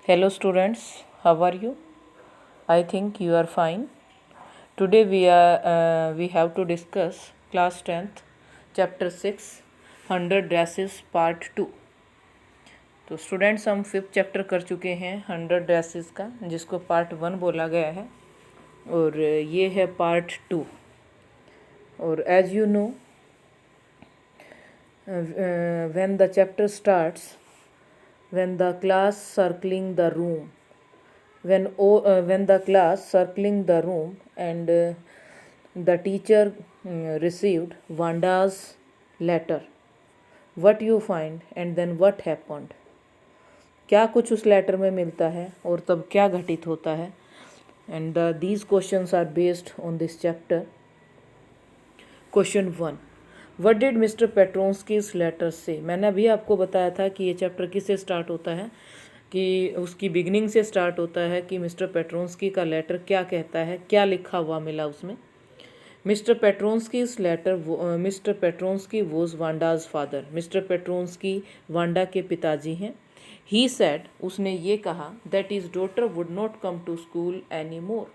Hello students, how are you? I think you are fine. Today we have to discuss class 10th chapter 6 100 dresses part 2. तो students हम 5th chapter कर चुके हैं 100 dresses का, जिसको part 1 बोला गया है और ये है पार्ट 2. और as you know when the chapter starts, when the class circling the room, when the class circling the room and the teacher received Vanda's letter, what you find and then what happened? क्या कुछ उस letter में मिलता है और तब क्या घटित होता है. And these questions are based on this chapter. Question 1, what did mister Petronski's letter से. मैंने अभी आपको बताया था कि ये चैप्टर किससे स्टार्ट होता है, कि उसकी बिगनिंग से स्टार्ट होता है कि मिस्टर पेट्रोन्स्की का लेटर क्या कहता है, क्या लिखा हुआ मिला उसमें. Mister Petronski's letter, mister Petronski was Wanda's father. Mister Petronski Wanda के पिताजी हैं. ही सेड, उसने ये कहा, that is daughter would not come to school any more,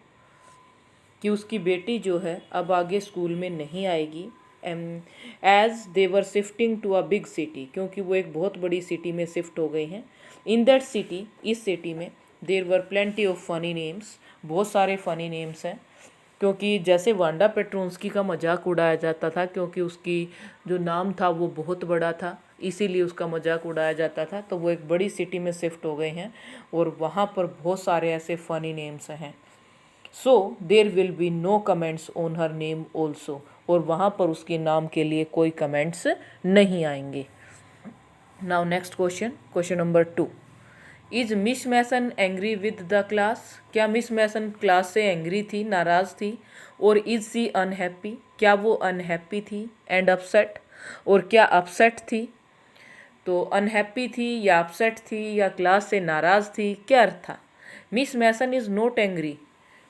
कि उसकी बेटी जो है अब आगे स्कूल में नहीं आएगी. As they were shifting to a big city, क्योंकि वो एक बहुत बड़ी सिटी में शिफ्ट हो गई हैं. इन दैट सिटी, इस सिटी में, देर वर प्लेंटी ऑफ फनी नेम्स, बहुत सारे फनी नेम्स हैं. क्योंकि जैसे वांडा पेट्रोन्स्की का मजाक उड़ाया जाता था, क्योंकि उसकी जो नाम था वो बहुत बड़ा था, इसीलिए उसका मजाक उड़ाया जाता था. तो वो एक बड़ी सिटी में शिफ्ट हो गए हैं और वहाँ पर बहुत सारे ऐसे फनी नेम्स हैं. So there will be no comments on her name also, और वहाँ पर उसके नाम के लिए कोई कमेंट्स नहीं आएंगे. Now next question, question number 2. Is Miss Mason angry with the class. क्या मिस मैसन क्लास से एंग्री थी, नाराज़ थी. और इज सी अनहैप्पी, क्या वो अनहैप्पी थी. एंड अपसेट, और क्या अपसेट थी. तो अनहैप्पी थी या अपसेट थी या क्लास से नाराज़ थी, क्या अर्थ था. Miss Mason is not angry,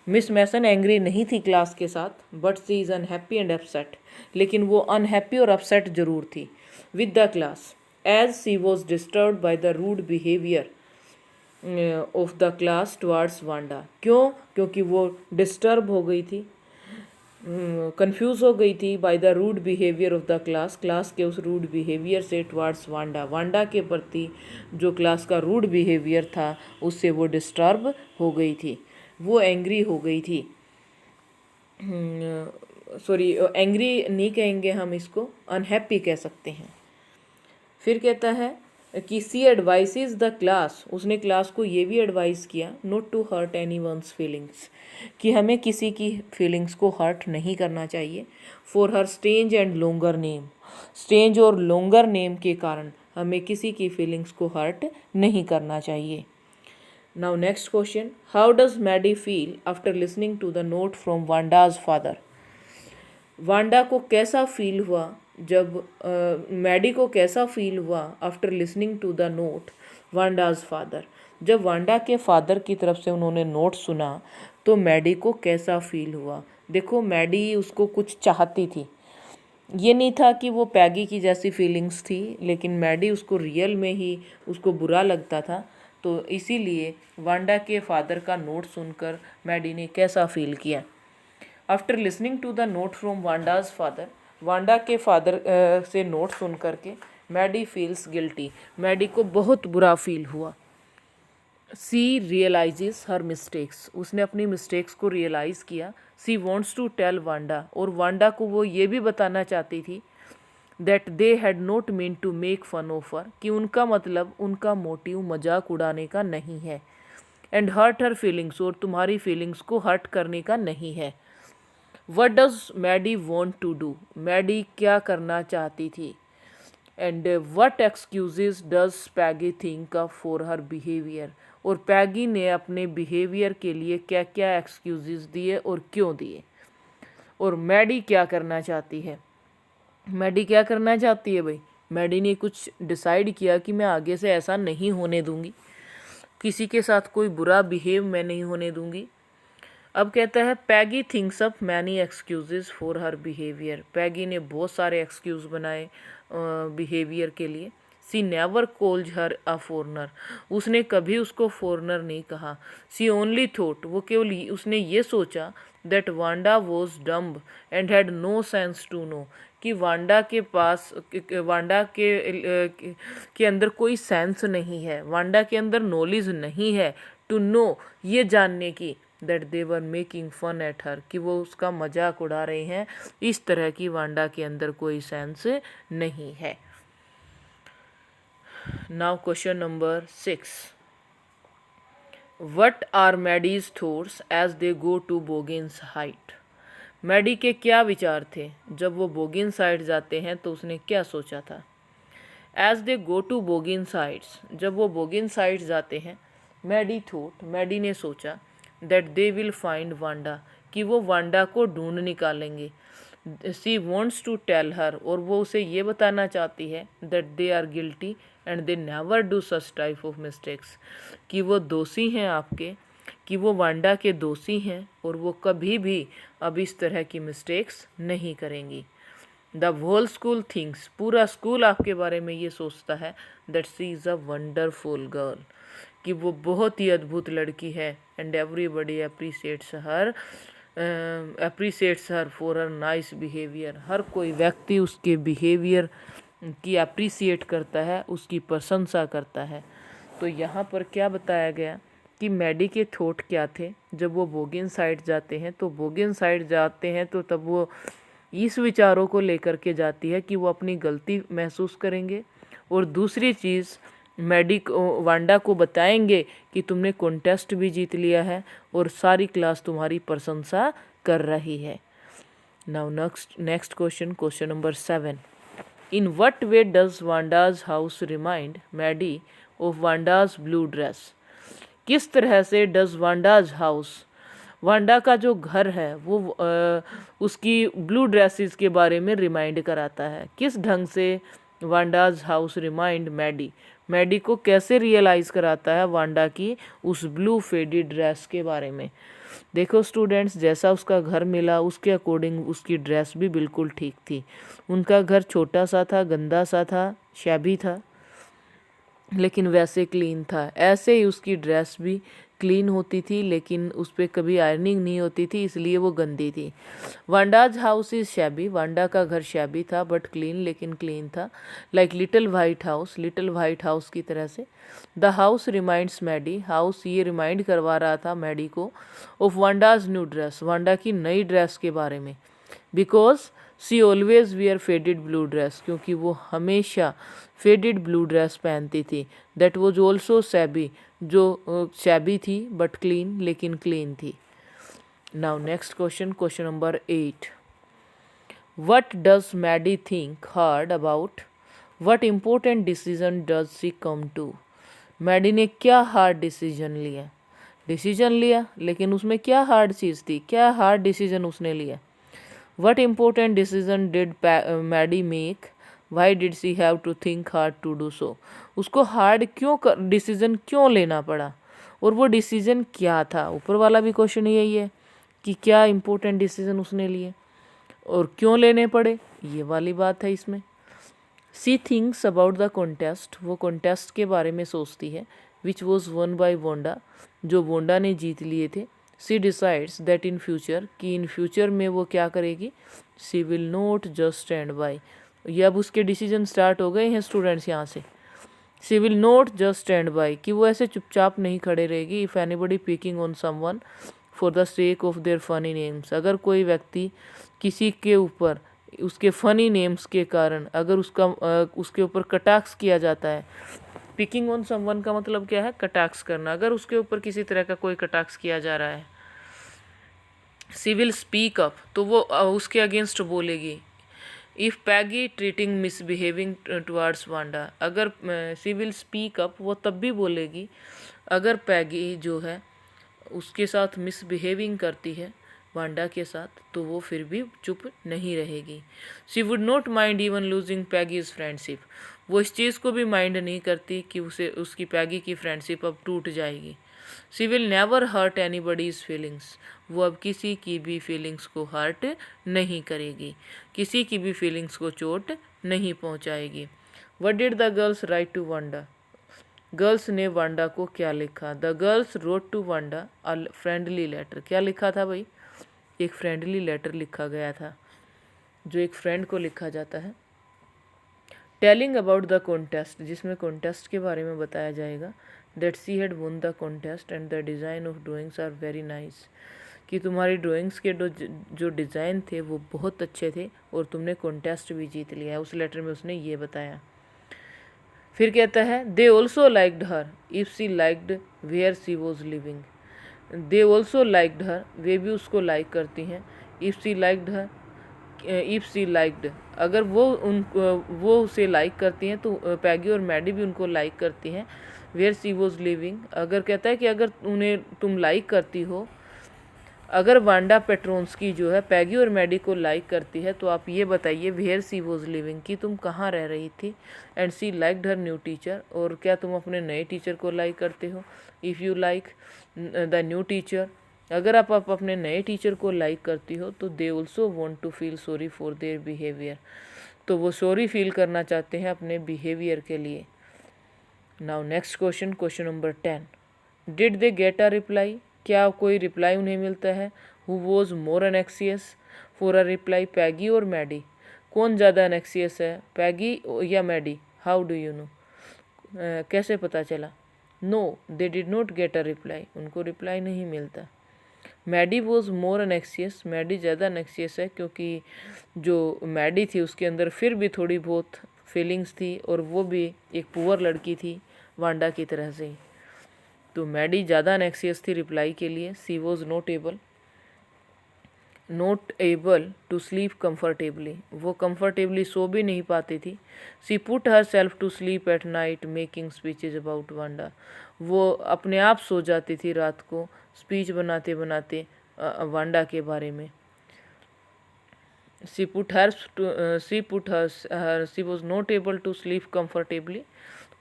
Miss Mason angry नहीं थी क्लास के साथ, but she is unhappy and upset, लेकिन वो अनहैप्पी और अपसेट जरूर थी with the class, as she was disturbed by the rude behaviour of the class towards Wanda. क्यों, क्योंकि वो डिस्टर्ब हो गई थी, कंफ्यूज हो गई थी by the rude behaviour of the class, class के उस रूड बिहेवियर से टुवार्ड्स वांडा, वांडा के प्रति जो क्लास का रूड बिहेवियर था उससे वो डिस्टर्ब हो गई थी, वो एंग्री हो गई थी. सॉरी, एंग्री नहीं कहेंगे हम, इसको अनहैप्पी कह सकते हैं. फिर कहता है कि सी एडवाइसेस द क्लास, उसने क्लास को ये भी एडवाइस किया, not to hurt any one's feelings, कि हमें किसी की फीलिंग्स को हर्ट नहीं करना चाहिए. For her strange and longer name, strange और लॉन्गर नेम के कारण हमें किसी की फीलिंग्स को हर्ट नहीं करना चाहिए. Now next question, how does Maddie feel after listening to the note from Wanda's father. Wanda को कैसा फील हुआ जब मैडी को कैसा फील हुआ after listening to the note Wanda's father, जब वांडा के फादर की तरफ से उन्होंने नोट सुना तो मैडी को कैसा फील हुआ. देखो, मैडी उसको कुछ चाहती थी, ये नहीं था कि वो पैगी की जैसी फीलिंग्स थी, लेकिन मैडी उसको रियल में ही उसको बुरा लगता था. तो इसीलिए वांडा के फादर का नोट सुनकर मैडी ने कैसा फील किया. After listening to the note from Wanda's father, Wanda के फादर से नोट सुन करके मैडी फील्स गिल्टी, मैडी को बहुत बुरा फील हुआ. सी रियलाइजेस हर मिस्टेक्स, उसने अपनी मिस्टेक्स को रियलाइज़ किया. She wants to tell Wanda, और वांडा को वो ये भी बताना चाहती थी that they had not mean to make fun of her, कि उनका मतलब, उनका मोटिव मजाक उड़ाने का नहीं है. एंड हर्ट हर फीलिंग्स, और तुम्हारी फीलिंग्स को हर्ट करने का नहीं है. What does Maddie want to do? Maddie क्या करना चाहती थी. And what excuses does Peggy think of for her behavior? और पैगी ने अपने बिहेवियर के लिए क्या क्या एक्सक्यूजेस दिए और क्यों दिए. और मैडी क्या करना चाहती है. मैडी क्या करना चाहती है भाई, मैडी ने कुछ डिसाइड किया कि मैं आगे से ऐसा नहीं होने दूंगी, किसी के साथ कोई बुरा बिहेव मैं नहीं होने दूंगी. अब कहता है Peggy thinks up many excuses for her behaviour, Peggy ने बहुत सारे एक्सक्यूज़ बनाए बिहेवियर के लिए. She never called her a foreigner, उसने कभी उसको फॉरनर नहीं कहा। सी ओनली थॉट, वो केवल उसने ये सोचा that Wanda was dumb and had no sense to know, कि वांडा के पास वांडा के अंदर कोई सेंस नहीं है, वांडा के अंदर नॉलेज नहीं है टू नो, ये जानने की, that they were making fun at her, कि वो उसका मजाक उड़ा रहे हैं, इस तरह की वांडा के अंदर कोई सेंस नहीं है। Now question number 6, what are Maddie's thoughts as they go to Boggins height, Maddie के क्या विचार थे जब वो बोगिन साइड जाते हैं, तो उसने क्या सोचा था। As they go to Boggin sides, जब वो बोगिन साइड जाते हैं, मैडी थॉट, मैडी ने सोचा, that they will find Wanda, कि वो वांडा को ढूंढ निकालेंगे। She wants to tell her, और वो उसे ये बताना चाहती है, that they are guilty and they never do such type of mistakes, कि वो दोषी हैं आपके, कि वो वांडा के दोषी हैं और वो कभी भी अब इस तरह की मिस्टेक्स नहीं करेंगी। द होल स्कूल थिंक्स, पूरा स्कूल आपके बारे में ये सोचता है, that she is a wonderful girl, कि वो बहुत ही अद्भुत लड़की है। And everybody appreciates her for her nice behaviour, हर कोई व्यक्ति उसके बिहेवियर की अप्रिसिएट करता है, उसकी प्रशंसा करता है। तो यहाँ पर क्या बताया गया कि मैडी के थॉट क्या थे जब वो बोगिन साइड जाते हैं, तो बोगिन साइड जाते हैं तो तब वो इस विचारों को लेकर के जाती है कि वो अपनी गलती महसूस करेंगे, और दूसरी चीज़ मैडी को वांडा को बताएंगे कि तुमने कॉन्टेस्ट भी जीत लिया है और सारी क्लास तुम्हारी प्रशंसा कर रही है। Now next question, question number 7, in what way does Wanda's house remind Maddie of Wanda's blue dress, किस तरह से डज वांडाज हाउस, वांडा का जो घर है वो उसकी ब्लू ड्रेसेस के बारे में रिमाइंड कराता है। किस ढंग से Wanda's house remind Maddie, Maddie को कैसे रियलाइज़ कराता है वांडा की उस ब्लू फेडेड ड्रेस के बारे में। देखो स्टूडेंट्स, जैसा उसका घर मिला उसके अकॉर्डिंग उसकी ड्रेस भी बिल्कुल ठीक थी। उनका घर छोटा सा था, गंदा सा था, शैबी था, लेकिन वैसे क्लीन था। ऐसे ही उसकी ड्रेस भी क्लीन होती थी, लेकिन उस पर कभी आयरनिंग नहीं होती थी, इसलिए वो गंदी थी। Wanda's house is shabby, Wanda का घर शैबी था बट क्लीन, लेकिन क्लीन था। Like little white house, little white house की तरह से। The house reminds Maddie, house ये रिमाइंड करवा रहा था मैडी को of Wanda's new dress, Wanda की नई ड्रेस के बारे में। Because she always wear faded blue dress, क्योंकि वो हमेशा फेडेड ब्लू ड्रेस पहनती थी। दैट वॉज ऑल्सो शैबी, जो शैबी थी बट क्लीन, लेकिन क्लीन थी। Now next question, question number 8, what does Maddie think hard about, what important decision does she come to, Maddie ने क्या हार्ड डिसीजन लिया, लेकिन उसमें क्या हार्ड चीज़ थी, क्या हार्ड डिसीजन उसने लिया। What important decision did Maddie make? Why did she have to think hard to do so? उसको हार्ड डिसीजन क्यों लेना पड़ा, और वो डिसीजन क्या था। ऊपर वाला भी क्वेश्चन यही है कि क्या इम्पोर्टेंट डिसीजन उसने लिए और क्यों लेने पड़े, ये वाली बात है इसमें। She thinks about the contest, वो कॉन्टेस्ट के बारे में सोचती है, which was won by Wanda, जो वोंडा ने जीत लिए थे। She decides that in future, कि इन फ्यूचर में वो क्या करेगी, she will not just stand by, ये अब उसके डिसीजन स्टार्ट हो गए हैं स्टूडेंट्स यहाँ से। She will not just stand by, कि वो ऐसे चुपचाप नहीं खड़े रहेगी। If anybody picking on someone for the sake of their funny names, अगर कोई व्यक्ति किसी के ऊपर उसके फनी नेम्स के कारण अगर उसके ऊपर कटाक्ष किया जाता है, पिकिंग ऑन समवन का मतलब क्या है, कटाक्ष करना, अगर उसके ऊपर किसी तरह का कोई कटाक्ष किया जा रहा है। सी विल स्पीक अप, तो वो उसके अगेंस्ट बोलेगी। If Peggy treating misbehaving towards Wanda, अगर सी विल स्पीक अप, वो तब भी बोलेगी अगर पैगी जो है उसके साथ मिसबिहेविंग करती है वांडा के साथ, तो वो फिर भी चुप नहीं रहेगी। She would not mind even losing Peggy's friendship, वो इस चीज़ को भी माइंड नहीं करती कि उसकी पैगी की फ्रेंडशिप अब टूट जाएगी। She will never hurt anybody's feelings, वो अब किसी की भी फीलिंग्स को हर्ट नहीं करेगी, किसी की भी फीलिंग्स को चोट नहीं पहुंचाएगी। What did the girls write to Wanda? Girls ने वांडा को क्या लिखा? The girls wrote to Wanda a friendly letter. क्या लिखा था भाई? एक फ्रेंडली लेटर लिखा गया था, जो एक फ्रेंड को लिखा जाता है। टेलिंग अबाउट द कॉन्टेस्ट, जिसमें कॉन्टेस्ट के बारे में बताया जाएगा। That she had won the contest and the design of drawings are very nice, कि तुम्हारी ड्राइंग्स के जो डिज़ाइन थे वो बहुत अच्छे थे और तुमने कॉन्टेस्ट भी जीत लिया है। उस लेटर में उसने ये बताया। फिर कहता है they also liked her if she liked where she was living. They also liked her, वे भी उसको लाइक करती हैं। If she liked her, if she liked, अगर वो उसे लाइक करती हैं तो पैगी और मैडी भी उनको लाइक करती हैं। वेयर सी वॉज लिविंग, अगर कहता है कि अगर उन्हें तुम लाइक करती हो, अगर वांडा पेट्रोन्स्की जो है पैगी और मैडी को लाइक करती है तो आप ये बताइए वेयर सी वॉज लिविंग, कि तुम कहाँ रह रही थी। And she liked her new teacher, और क्या तुम अपने नए टीचर को लाइक करते हो। If you like the new teacher, अगर आप अपने नए टीचर को लाइक करती हो तो they also want to feel sorry for their behaviour, तो वो सॉरी फील करना चाहते हैं अपने बिहेवियर के लिए। Now next question, question number 10, did they get a reply, क्या कोई रिप्लाई उन्हें मिलता है। Who was more anxious for a reply, Peggy और मैडी, कौन ज़्यादा एनेक्सियस है, पैगी या Maddie. How do you know, कैसे पता चला। No they did not get a reply, उनको रिप्लाई नहीं मिलता। Maddie was more anxious, Maddie ज़्यादा एनेक्सियस है क्योंकि जो मैडी थी उसके अंदर फिर भी थोड़ी बहुत फीलिंग्स थी और वो भी एक पुअर लड़की थी वांडा की तरह से ही, तो मैडी ज़्यादा एनेक्सियस थी रिप्लाई के लिए। She was not able to sleep comfortably, वो कम्फर्टेबली सो भी नहीं पाती थी। She put herself to sleep at night making speeches about Wanda, वो अपने आप सो जाती थी रात को स्पीच बनाते बनाते वांडा के बारे में। She was not able to sleep comfortably,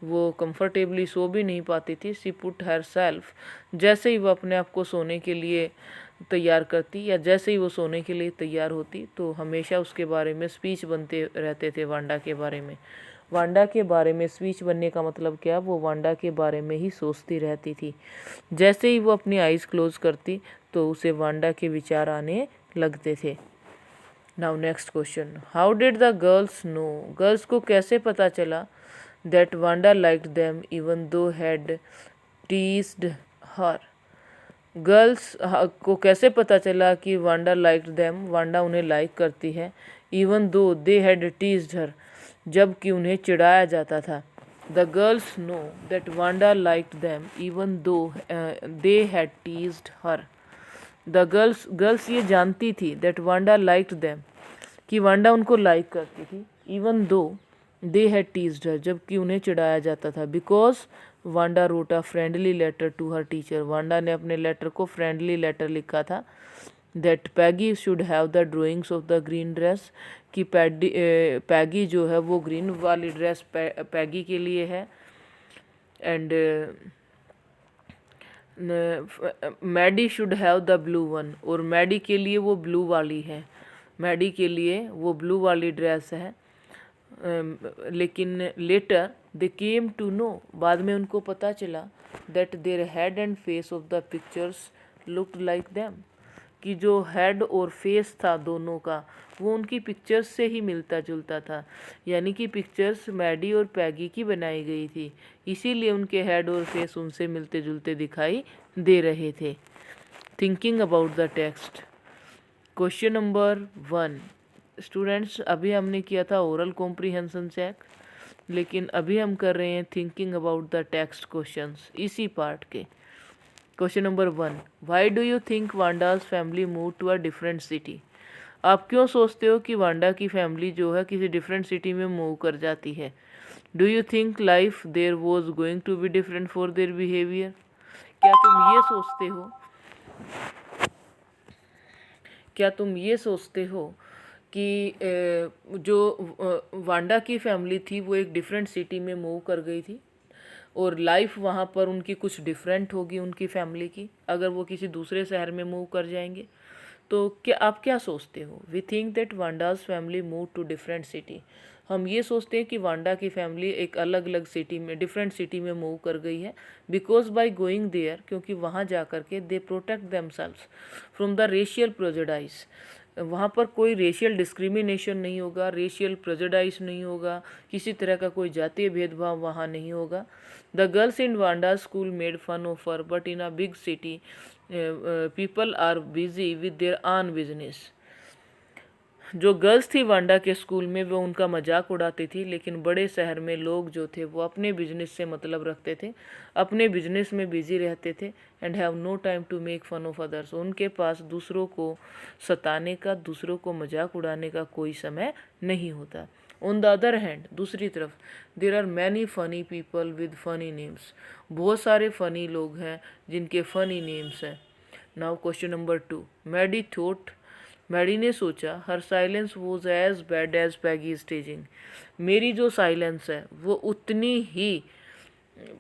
वो कंफर्टेबली सो भी नहीं पाती थी। सी पुट हर सेल्फ, जैसे ही वो अपने आप को सोने के लिए तैयार करती या जैसे ही वो सोने के लिए तैयार होती तो हमेशा उसके बारे में स्पीच बनते रहते थे वांडा के बारे में। वांडा के बारे में स्पीच बनने का मतलब क्या, वो वांडा के बारे में ही सोचती रहती थी। जैसे ही वो अपनी आइज़ क्लोज करती तो उसे वांडा के विचार आने लगते थे। Now next question, how did the girls know, girls को कैसे पता चला that Wanda liked them even though had teased her, girls को कैसे पता चला कि वांडा लाइक्ड देम, वांडा उन्हें लाइक करती है। Even though they had teased हर, जबकि उन्हें चिढ़ाया जाता था। The girls know that Wanda liked them even though they had teased her, the girls ये जानती थी दैट वांडा लाइक्ड देम, कि वांडा उनको लाइक करती थी। Even though they had teased हर, जबकि उन्हें चिढ़ाया जाता था। Because Wanda wrote a friendly letter to her teacher, Wanda ने अपने लेटर को फ्रेंडली लेटर लिखा था। That Peggy should have the drawings of the green dress, कि पैगी जो है वो ग्रीन वाली ड्रेस पैगी के लिए है। And Maddie should have the blue one, और मैडी के लिए वो ब्लू वाली है, मैडी के लिए वो ब्लू वाली ड्रेस है। लेकिन later they came to know, बाद में उनको पता चला that their head and face of the pictures looked like them, कि जो हेड और फेस था दोनों का वो उनकी पिक्चर्स से ही मिलता जुलता था, यानी कि पिक्चर्स मैडी और पैगी की बनाई गई थी, इसीलिए उनके हेड और फेस उनसे मिलते जुलते दिखाई दे रहे थे। Thinking about the text, question number 1, students अभी हमने किया था ओरल कॉम्प्रीहेंशन चेक, लेकिन अभी हम कर रहे हैं thinking about the text questions इसी पार्ट के। Question number 1, why do you think Wanda's family move to a different city, आप क्यों सोचते हो कि वांडा की फैमिली जो है किसी डिफरेंट सिटी में मूव कर जाती है। Do you think life there was going to be different for their behaviour, क्या तुम ये सोचते हो कि जो वांडा की फैमिली थी वो एक डिफरेंट सिटी में मूव कर गई थी और लाइफ वहाँ पर उनकी कुछ डिफरेंट होगी उनकी फैमिली की, अगर वो किसी दूसरे शहर में मूव कर जाएंगे। तो क्या आप क्या सोचते हो? We think that Wanda's family move to different city. हम ये सोचते हैं कि वांडा की फैमिली एक अलग अलग सिटी में, डिफरेंट सिटी में मूव कर गई है। बिकॉज बाय गोइंग देयर, क्योंकि वहाँ जा कर के they protect themselves from the racial prejudice. वहाँ पर कोई रेशियल डिस्क्रिमिनेशन नहीं होगा, रेशियल प्रेजुडाइज नहीं होगा, किसी तरह का कोई जातीय भेदभाव वहाँ नहीं होगा। The girls in Wanda school made fun of her, but in a big city people are busy with their own business. जो गर्ल्स थी वांडा के स्कूल में वो उनका मजाक उड़ाती थी, लेकिन बड़े शहर में लोग जो थे वो अपने बिजनेस से मतलब रखते थे, अपने बिजनेस में बिजी रहते थे। And have no time to make fun of others. उनके पास दूसरों को सताने का, दूसरों को मजाक उड़ाने का कोई समय नहीं होता। ऑन द अदर हैंड, दूसरी तरफ, there are many funny people with funny names. बहुत सारे फनी लोग हैं जिनके फनी नेम्स हैं। Now question number 2। मैडी ने सोचा, हर silence was as bad as Peggy teasing. मेरी जो साइलेंस है वो उतनी ही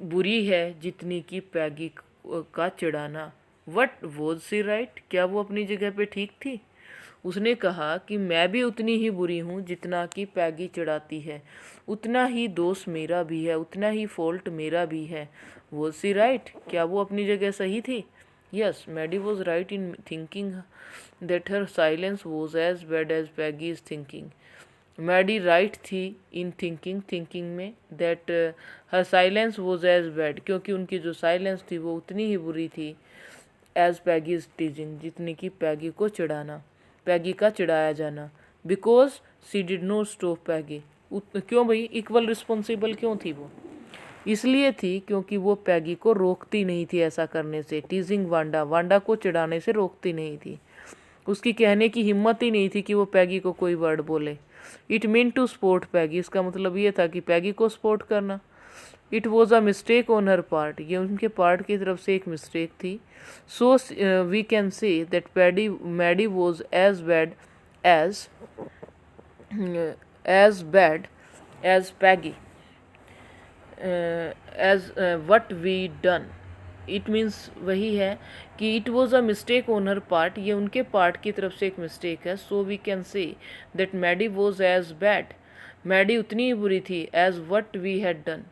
बुरी है जितनी कि पैगी का चिढ़ाना। What was she right? क्या वो अपनी जगह पे ठीक थी? उसने कहा कि मैं भी उतनी ही बुरी हूँ जितना कि पैगी चिढ़ाती है, उतना ही दोष मेरा भी है, उतना ही फॉल्ट मेरा भी है। Was she right? क्या वो अपनी जगह सही थी? Yes, Maddie was right in thinking that her silence was as bad as Peggy's thinking. Maddie right थी इन थिंकिंग में that her silence was as bad, क्योंकि उनकी जो साइलेंस थी वो उतनी ही बुरी थी एज पैगीज टीजिंग, जितनी कि पैगी को चिढ़ाना, पैगी का चिढ़ाया जाना। Because she did not stop Peggy. क्यों भाई? इक्वल रिस्पॉन्सिबल क्यों थी वो? इसलिए थी क्योंकि वो पैगी को रोकती नहीं थी ऐसा करने से। टीजिंग वांडा को चिढ़ाने से रोकती नहीं थी। उसकी कहने की हिम्मत ही नहीं थी कि वो पैगी को कोई वर्ड बोले। It mean to support Peggy, इसका मतलब ये था कि पैगी को सपोर्ट करना। It was a mistake on her part, ये उनके पार्ट की तरफ से एक मिस्टेक थी। So we can say that Maddie was as bad as Peggy as what we done. It means वही है कि it was a mistake on her part, ये उनके पार्ट की तरफ से एक मिस्टेक है। सो we can say that Maddie was as bad, Maddie उतनी ही बुरी थी as what we had done,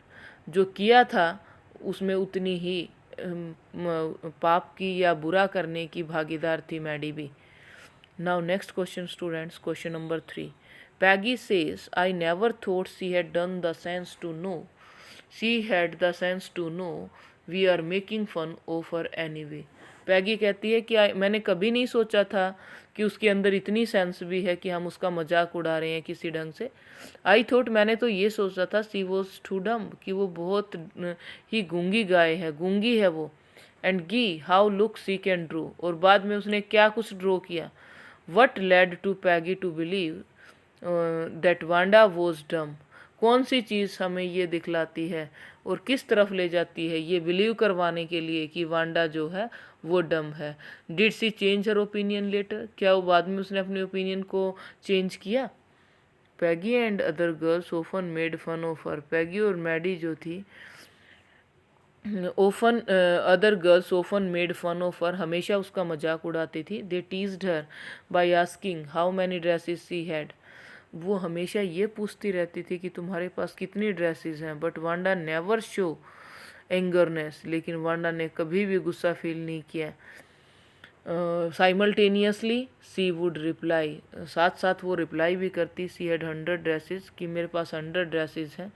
जो किया था उसमें उतनी ही पाप की या बुरा करने की भागीदार थी मैडी भी। Now next question students, question number 3। Peggy says, I never thought she had done the sense to know, she had the sense to know we are making fun of her anyway. Peggy कहती है कि मैंने कभी नहीं सोचा था कि उसके अंदर इतनी सेंस भी है कि हम उसका मजाक उड़ा रहे हैं किसी ढंग से। आई थॉट, मैंने तो ये सोचा था, सी वॉज टू डम, कि वो बहुत ही गूंगी गाय है, गूंगी है वो। And gee how look she can draw, और बाद में उसने क्या कुछ ड्रॉ किया। What led to Peggy to believe that Wanda was dumb, कौन सी चीज़ हमें ये दिखलाती है और किस तरफ ले जाती है ये बिलीव करवाने के लिए कि वांडा जो है वो डम है। Did she change her opinion later, क्या वो बाद में उसने अपने ओपिनियन को चेंज किया। Peggy and other girls often made fun of her, Peggy और मैडी जो थी often other girls often made fun of her, हमेशा उसका मजाक उड़ाती थी। They teased her by asking how many dresses she had, वो हमेशा ये पूछती रहती थी कि तुम्हारे पास कितनी ड्रेसेस हैं। But Wanda never show angerness, लेकिन वांडा ने कभी भी गुस्सा फील नहीं किया। साइमल्टेनियसली सी वुड रिप्लाई, साथ साथ वो रिप्लाई भी करती, सी हैड 100 ड्रेसेस, कि मेरे पास 100 ड्रेसेस हैं।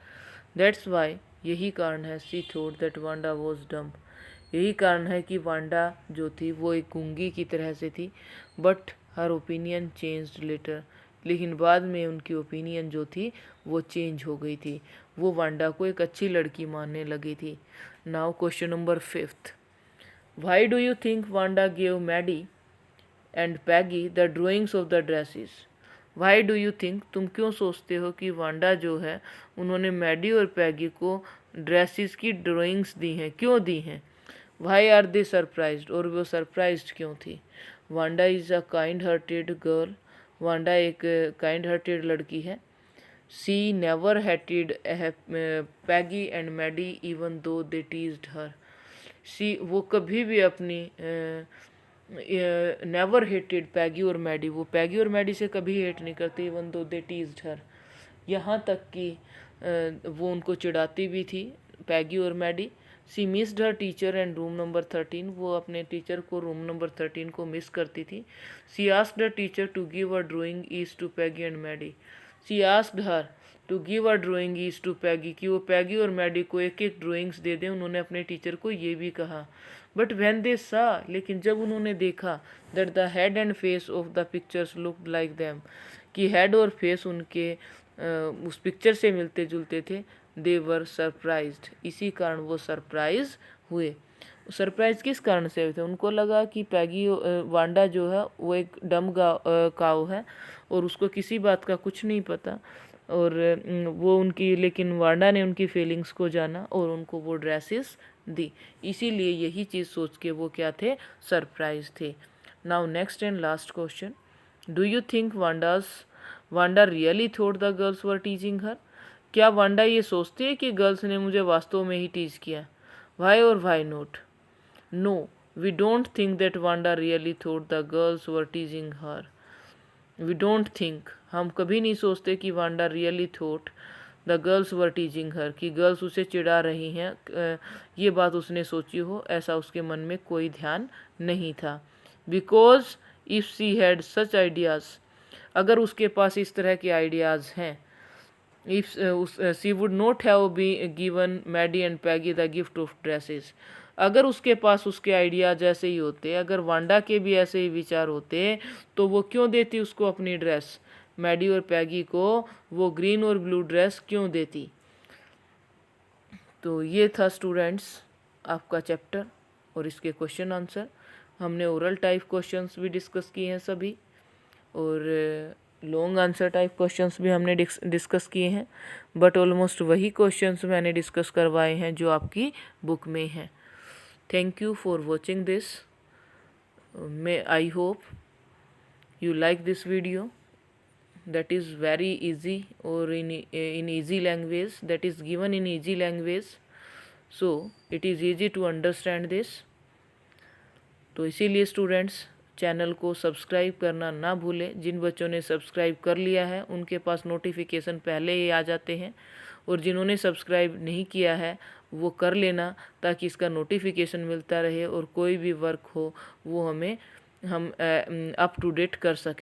दैट्स वाई, यही कारण है, सी थॉट दैट वांडा वॉज डम, यही कारण है कि वांडा जो थी वो एक गूंगी की तरह से थी। But her opinion changed later, लेकिन बाद में उनकी ओपिनियन जो थी वो चेंज हो गई थी, वो वांडा को एक अच्छी लड़की मानने लगी थी। Now question number 5। Why do you think Wanda gave Maddie and Peggy the drawings of the dresses. Why do you think, तुम क्यों सोचते हो कि वांडा जो है उन्होंने मैडी और पैगी को ड्रेसेस की ड्राइंग्स दी हैं, क्यों दी हैं। वाई आर दे सरप्राइज्ड, और वो सरप्राइज्ड क्यों थी। Wanda is a kind hearted girl, Wanda एक काइंड हार्टेड लड़की है। She never hated Peggy and Maddie even though they teased हर, सी वो कभी भी अपनी नेवर हेटेड पैगी और मैडी, वो पैगी और मैडी से कभी हेट नहीं करती, इवन दो दे टीज्ड हर, यहाँ तक कि वो उनको चिढ़ाती भी थी पैगी और Maddie. She missed her teacher and room number 13, वो अपने टीचर को रूम नंबर 13 को मिस करती थी। She asked her teacher to give a drawing each to Peggy and Maddie, she asked her to give a drawing each to Peggy, कि वो पैगी और Maddie को एक एक ड्राइंग्स दे दें, उन्होंने अपने टीचर को ये भी कहा। बट व्हेन दे सा, लेकिन जब उन्होंने देखा, that the head and face of the pictures looked like them, कि हेड और फेस उनके उस पिक्चर से मिलते जुलते थे, दे वर सरप्राइज्ड, इसी कारण वो सरप्राइज हुए। सरप्राइज किस कारण से हुए थे? उनको लगा कि पैगी वांडा जो है वो एक डम काऊ है और उसको किसी बात का कुछ नहीं पता, और वो उनकी, लेकिन वांडा ने उनकी फीलिंग्स को जाना और उनको वो ड्रेसेस दी, इसीलिए यही चीज़ सोच के वो क्या थे, सरप्राइज थे। Now next and last question, do you think Wanda really thought the girls were teaching her, क्या वांडा ये सोचती है कि गर्ल्स ने मुझे वास्तव में ही टीच किया? वाई और why not? No, we don't think that Wanda really thought the girls were teaching her. We don't think, हम कभी नहीं सोचते कि Wanda really thought the girls were teaching her, कि गर्ल्स उसे चिढ़ा रही हैं, ये बात उसने सोची हो, ऐसा उसके मन में कोई ध्यान नहीं था। Because if she had such ideas, अगर उसके पास इस तरह के आइडियाज़ हैं, if she would not have be given Maddie and Peggy the gift of dresses, अगर उसके पास उसके आइडियाज ऐसे ही होते, अगर वांडा के भी ऐसे ही विचार होते, तो वो क्यों देती उसको अपनी ड्रेस, मैडी और पैगी को वो ग्रीन और ब्लू ड्रेस क्यों देती? तो ये था स्टूडेंट्स आपका चैप्टर और इसके क्वेश्चन आंसर। हमने ओरल टाइप क्वेश्चंस भी डिस्कस किए हैं सभी, और लॉन्ग आंसर टाइप क्वेश्चंस भी हमने डिस्कस किए हैं, बट ऑलमोस्ट वही क्वेश्चंस मैंने डिस्कस करवाए हैं जो आपकी बुक में हैं। Thank you for watching this. may I hope you like this video, that is very easy, or in easy language, that is given in easy language, so it is easy to understand this. तो इसीलिए students channel को subscribe करना ना भूलें। जिन बच्चों ने subscribe कर लिया है उनके पास नोटिफिकेशन पहले ही आ जाते हैं, और जिन्होंने सब्सक्राइब नहीं किया है वो कर लेना, ताकि इसका नोटिफिकेशन मिलता रहे और कोई भी वर्क हो वो हम अप टू डेट कर सकें।